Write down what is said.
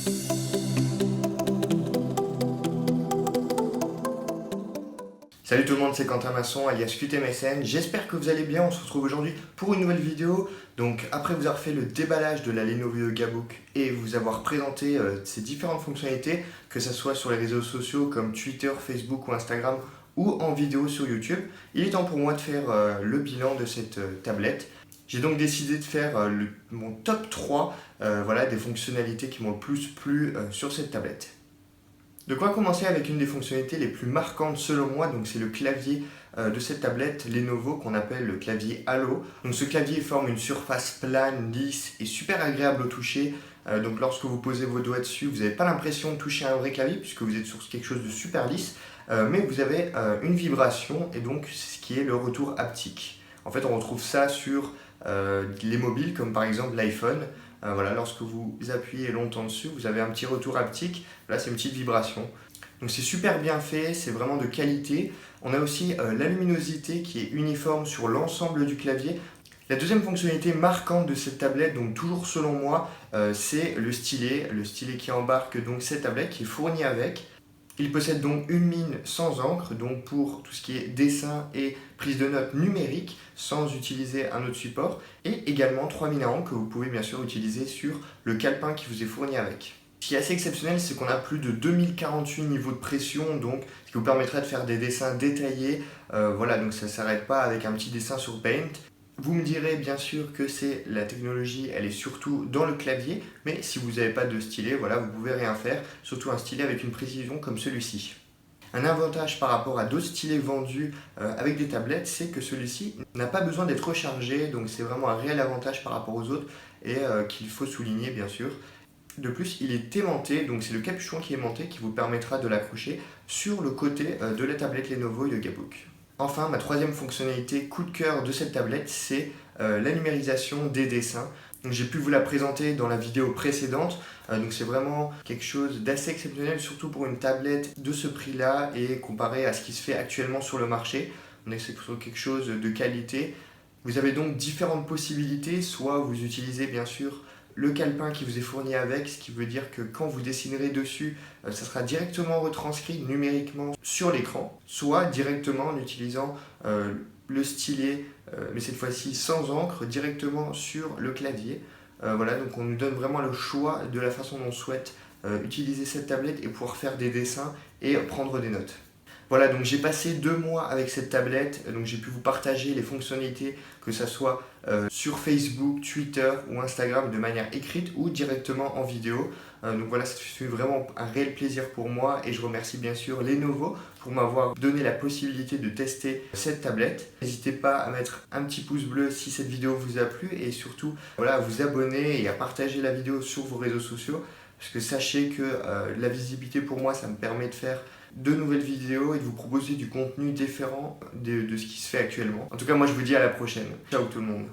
Salut tout le monde, c'est Quentin Masson alias QTMSN, j'espère que vous allez bien, on se retrouve aujourd'hui pour une nouvelle vidéo. Donc après vous avoir fait le déballage de la Lenovo Yoga Book et vous avoir présenté ses différentes fonctionnalités, que ce soit sur les réseaux sociaux comme Twitter, Facebook ou Instagram ou en vidéo sur YouTube, il est temps pour moi de faire le bilan de cette tablette. J'ai donc décidé de faire mon top 3 voilà, des fonctionnalités qui m'ont le plus plu sur cette tablette. De quoi commencer avec une des fonctionnalités les plus marquantes selon moi, donc c'est le clavier de cette tablette Lenovo qu'on appelle le clavier Halo. Donc ce clavier forme une surface plane, lisse et super agréable au toucher. Donc lorsque vous posez vos doigts dessus, vous n'avez pas l'impression de toucher un vrai clavier puisque vous êtes sur quelque chose de super lisse, mais vous avez une vibration et donc c'est ce qui est le retour haptique. En fait on retrouve ça sur les mobiles comme par exemple l'iPhone. Voilà, lorsque vous appuyez longtemps dessus, vous avez un petit retour haptique. Là, c'est une petite vibration. Donc c'est super bien fait, c'est vraiment de qualité. On a aussi la luminosité qui est uniforme sur l'ensemble du clavier. La deuxième fonctionnalité marquante de cette tablette, donc toujours selon moi, c'est le stylet qui embarque donc cette tablette qui est fournie avec. Il possède donc une mine sans encre, donc pour tout ce qui est dessin et prise de notes numérique, sans utiliser un autre support, et également 3 mines à encre que vous pouvez bien sûr utiliser sur le calepin qui vous est fourni avec. Ce qui est assez exceptionnel, c'est qu'on a plus de 2048 niveaux de pression, donc ce qui vous permettra de faire des dessins détaillés. Voilà, donc ça ne s'arrête pas avec un petit dessin sur Paint. Vous me direz bien sûr que c'est la technologie, elle est surtout dans le clavier, mais si vous n'avez pas de stylet, voilà, vous pouvez rien faire, surtout un stylet avec une précision comme celui-ci. Un avantage par rapport à d'autres stylets vendus avec des tablettes, c'est que celui-ci n'a pas besoin d'être rechargé, donc c'est vraiment un réel avantage par rapport aux autres et qu'il faut souligner bien sûr. De plus, il est aimanté, donc c'est le capuchon qui est aimanté qui vous permettra de l'accrocher sur le côté de la tablette Lenovo Yoga Book. Enfin, ma troisième fonctionnalité coup de cœur de cette tablette, c'est la numérisation des dessins. J'ai pu vous la présenter dans la vidéo précédente, donc c'est vraiment quelque chose d'assez exceptionnel, surtout pour une tablette de ce prix-là et comparé à ce qui se fait actuellement sur le marché. On est sur quelque chose de qualité. Vous avez donc différentes possibilités, soit vous utilisez bien sûr le calepin qui vous est fourni avec, ce qui veut dire que quand vous dessinerez dessus, ça sera directement retranscrit numériquement sur l'écran, soit directement en utilisant le stylet, mais cette fois-ci sans encre, directement sur le clavier. Voilà, donc on nous donne vraiment le choix de la façon dont on souhaite utiliser cette tablette et pouvoir faire des dessins et prendre des notes. Voilà, donc j'ai passé 2 mois avec cette tablette, donc j'ai pu vous partager les fonctionnalités, que ce soit sur Facebook, Twitter ou Instagram de manière écrite ou directement en vidéo. Donc voilà, ça fait vraiment un réel plaisir pour moi et je remercie bien sûr Lenovo pour m'avoir donné la possibilité de tester cette tablette. N'hésitez pas à mettre un petit pouce bleu si cette vidéo vous a plu et surtout voilà, à vous abonner et à partager la vidéo sur vos réseaux sociaux. Parce que sachez que la visibilité pour moi, ça me permet de faire de nouvelles vidéos et de vous proposer du contenu différent de ce qui se fait actuellement. En tout cas, moi je vous dis à la prochaine. Ciao tout le monde.